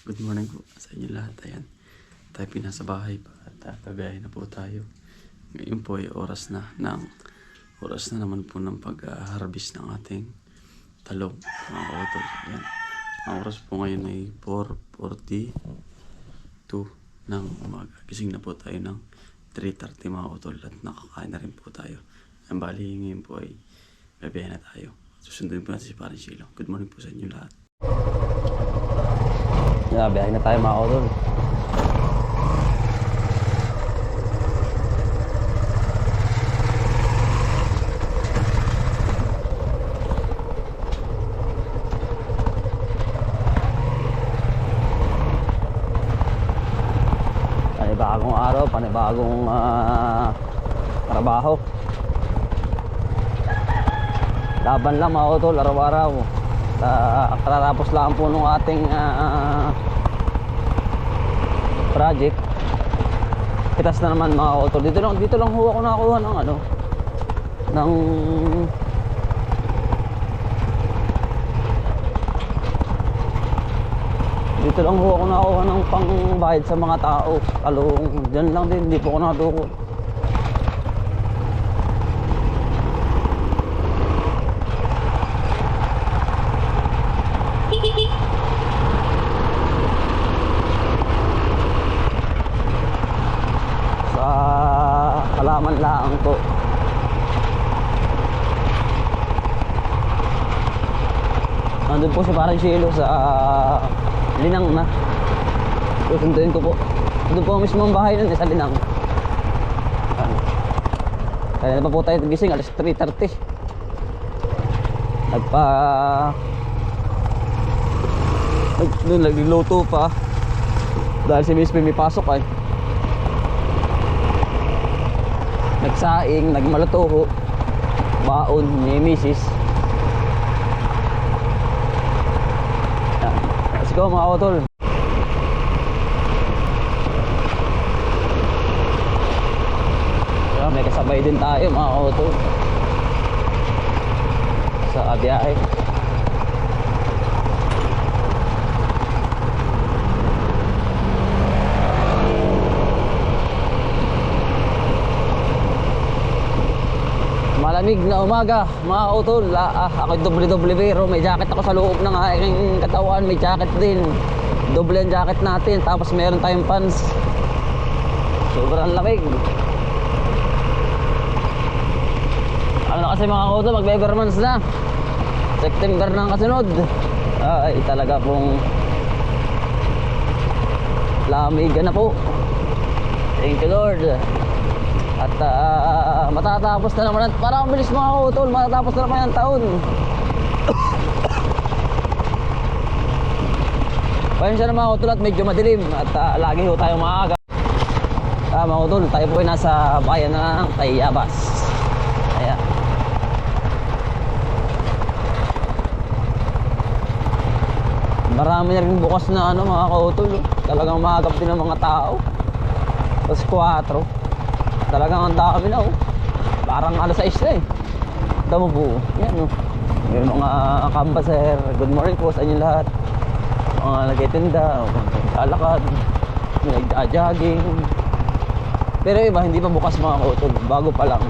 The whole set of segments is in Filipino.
Good morning po sa inyo lahat. Ayan, tayo pinasa bahay pa at kagayahin na po tayo. Ngayon po ay oras na naman po ng pag-harvest ng ating talong, mga kautol. Ayan, ang oras po ngayon ay 4:42 ng umaga. Gising na po tayo ng 3:30 mga kautol at nakakain na rin po tayo. Ang bali ngayon po ay gabiyahin na tayo. Susundin po natin si Paring Shilo. Good morning po sa inyo lahat. Biyahe na tayo mga kautol. Panibagong araw, panibagong trabaho. Laban lang mga kautol, araw-araw. Katatapos lang po nung ating project. Kitas na naman mga kautol. Dito lang ho ako nakakuha ng dito lang ho ako nakakuha ng pangbayad sa mga tao. Talong, dyan lang din, hindi po ako nakatuko. Halaman lang po. Nandun po si Paring Shilo sa Linang na. Susunduin ko po. Doon po mismo ang bahay nun, sa Linang. Kaya na pa po tayo gising, alas 3:30. Nagluluto pa. Dahil si Miss P may pasok ay. Nagsaing, nagmaluto, baon ni Mrs. Let's go mga kautol. May kasabay din tayo mga kautol sa biyahe. Malamig na umaga mga kautol. Ako doble pero may jacket ako sa loob ng aking katawan. May jacket din, doble ang jacket natin. Tapos meron tayong pants. Sobrang lamig. Ano na kasi mga kautol, magbe-Bermans na. September na ang kasunod. Ay talaga pong lamig na po. Thank you Lord. At matatapos na naman. Parang bilis mga kautol, matatapos na naman ang taon. Pasensya na mga kautol at medyo madilim. At lagi ho tayo maaga. Mga kautol, tayo po ay nasa bayan ng Tayabas. Ayan. Marami na rin bukas na mga kautol. Talagang maagap din ang mga tao. Tapos 4. Talagang ang dami na parang alas 6 na tama po. Yan may mga kambaser. Good morning po sa inyo lahat. Mga nagtitinda, lalakad, nag-jogging. Pero iba hindi pa bukas mga kautol. Bago pa lang.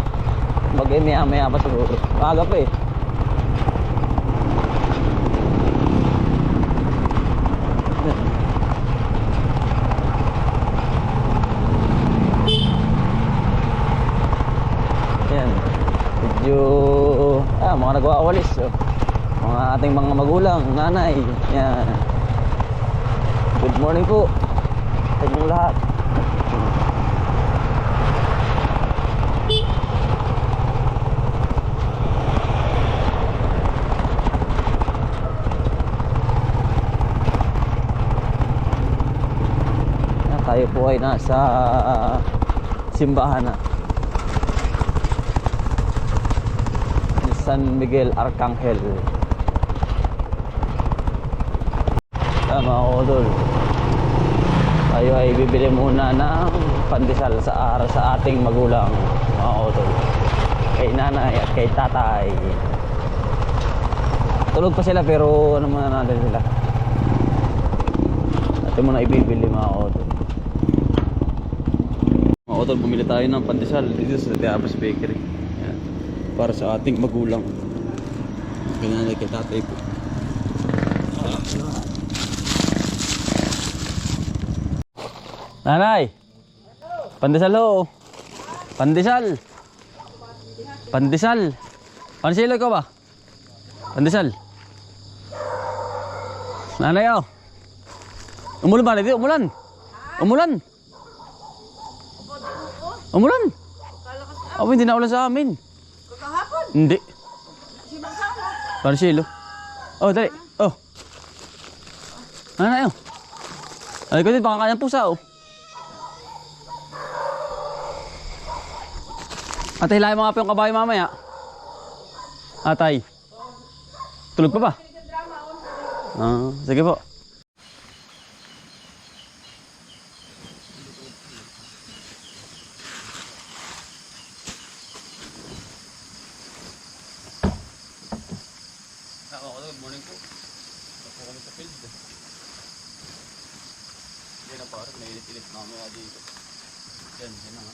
Maya pa siguro. Maaga pa mga nagwawalis mga ating mga magulang, nanay. Yan. Good morning po sa inyong lahat. Yan, tayo po ay nasa simbahan na San Miguel Arcangel. Mga kautol, tayo ay bibili muna ng pandesal sa ating magulang mga kautol. Kay nanay at kay tatay. Tulog pa sila pero ano muna natin sila. At Ito muna ibibili mga kautol. Mga utol, bumili tayo ng pandesal dito sa Diabas Bakery. Ayan. Para sa ating magulang. Ganyan kay tatay po. Nanay! Pandesal ho! Pandesal! Pandesal! Pansilo ko ba? Pandesal! Nanay oh! Umulan ba dito? Umulan! Umulan! Umulan! Oh, hindi na ulan sa amin. Kahapon, Hindi. sinasama. Pansilo. Oh, dali. Oh. Nanay oh. Ay ko din, baka kanyang pusa oh. Atay, hilahin mo nga po yung kabayo mamaya. Atay. Tulog pa ba? Sige po. Good morning po. Ako kami sa field. Yan na parang nailit-ilit mamaya dito. Yan na nga.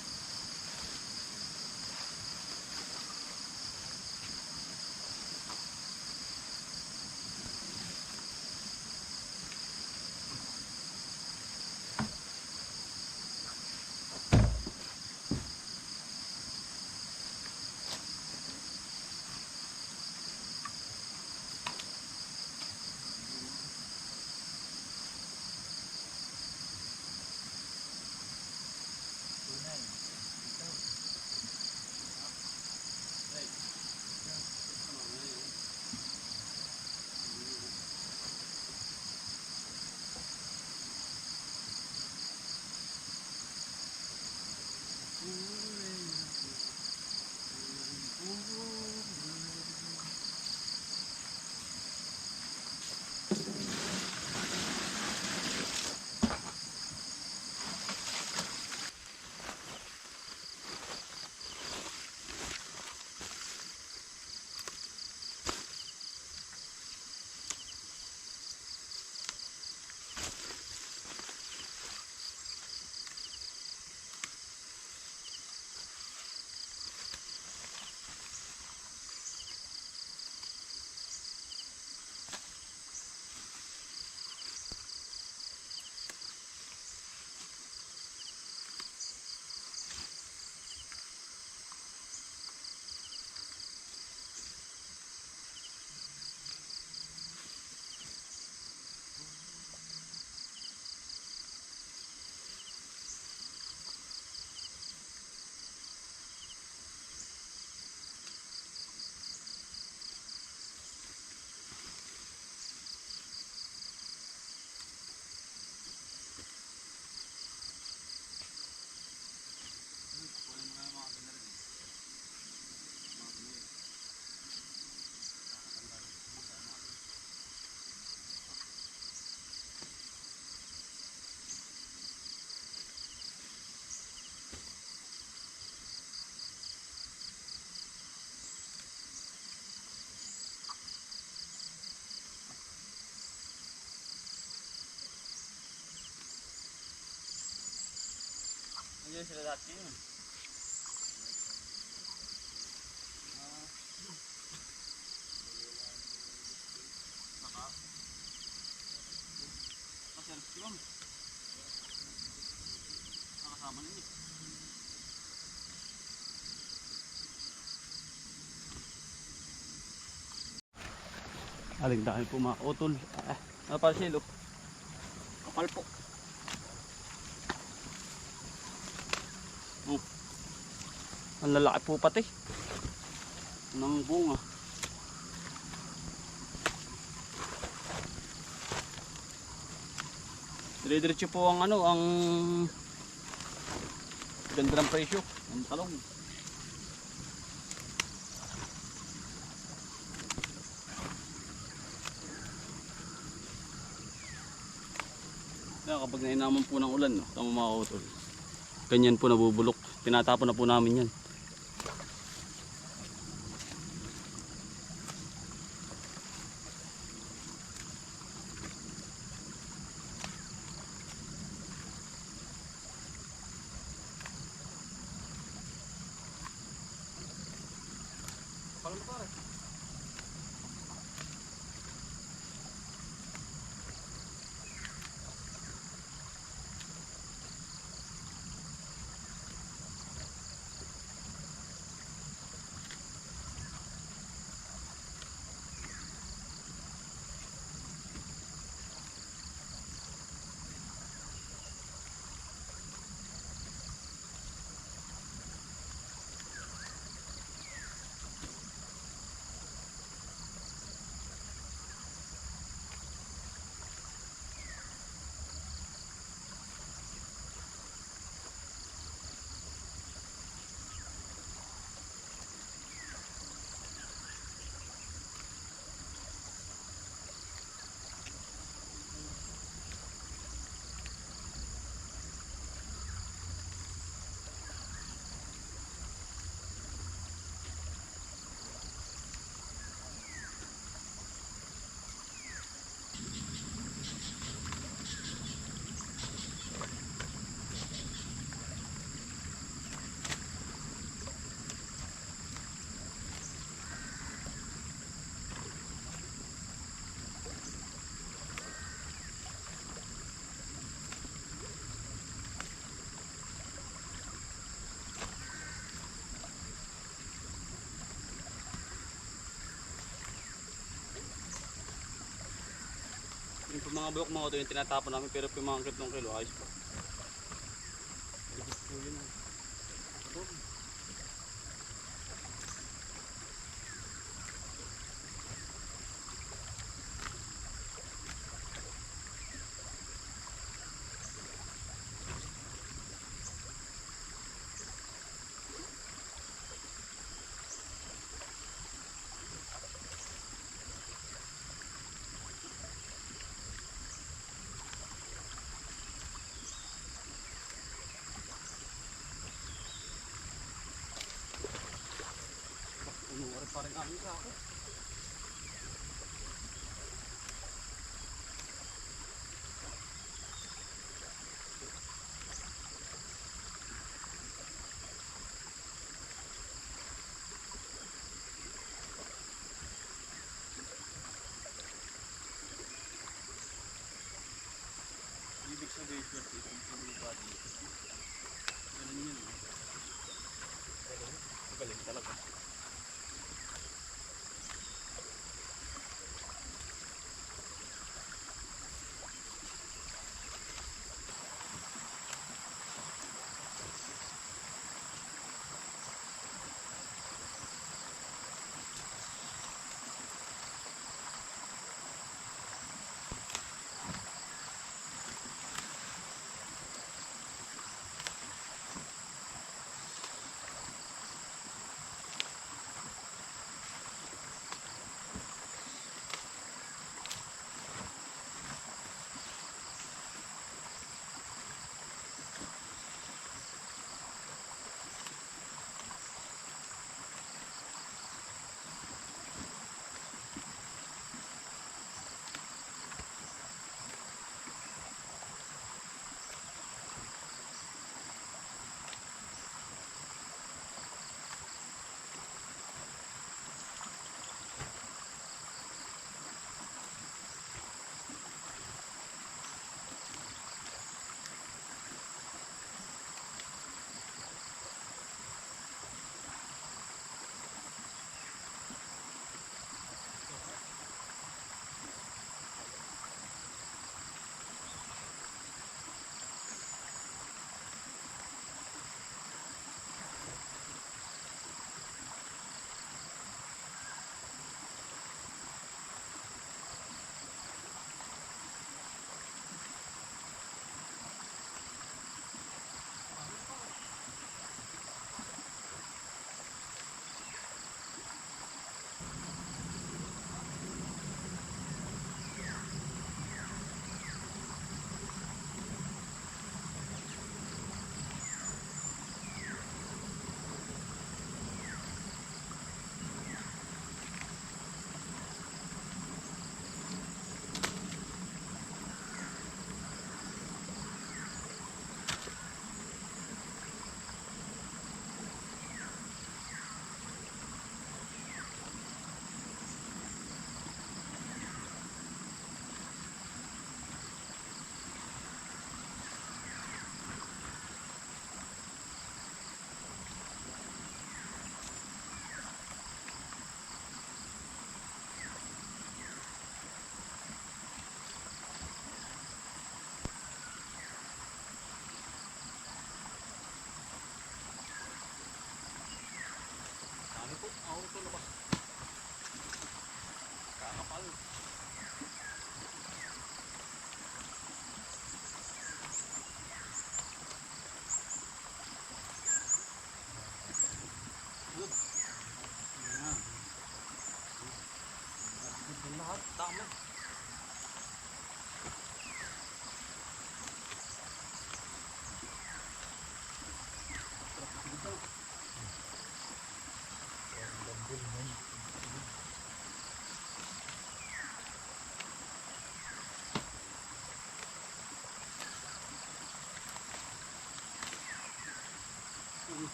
Hindi sila dati yun. Selfie lang. Nakasama ninyo. Aling dahil po mga utol. Napasilo. Kapal po. Ang lalaki po pati ng bunga. Dire-diretso po ang ano, ang ganda ng presyo ng talong. Kaya kapag nainaman po ng ulan, no, tama mga utol, ganyan po nabubulok. Tinatapon na po namin yan. mga buyok mga ito yung tinatapon namin pero yung mga kitlong kilo ayos pa. Ibig po yun. Unuwari pa rin amin sa ako. Ibig sabihin ko ito yung lupa dito. Ganun yun. Galing talaga.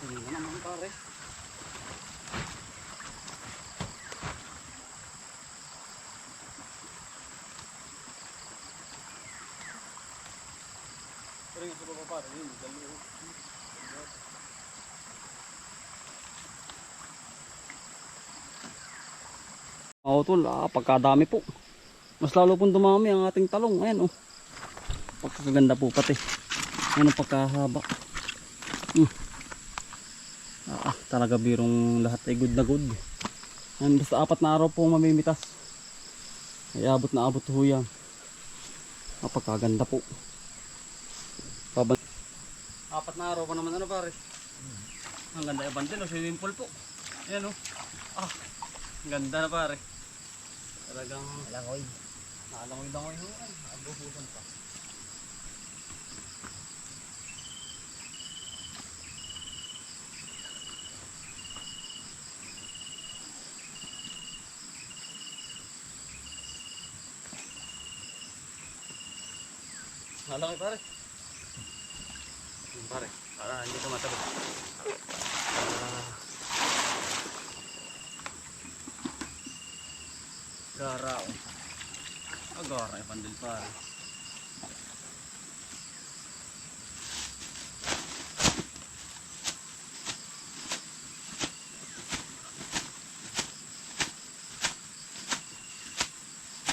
Hindi na naman pare. Pero yung sa baba pare, yun, dalawa. kautol, pagkadami po. Mas lalo pong dumami ang ating talong. Ayan oh. Pagkaganda po pati. Ayan ang pagkahaba. Talaga birong lahat ay good na good. Ayan, basta 4 na araw po mamimitas. Ay abot na abot ho yan. Pagkaganda po. 4 na araw pa naman ano pare. Ang ganda yung bandil o swimming pool po. Ayan o. Ang ganda na pare. Talagang langoy. Langoy ho. Abubusan pa. Langoy pare. Pare, para hindi ka matabot. Gara oh. Gara yung pandil pare.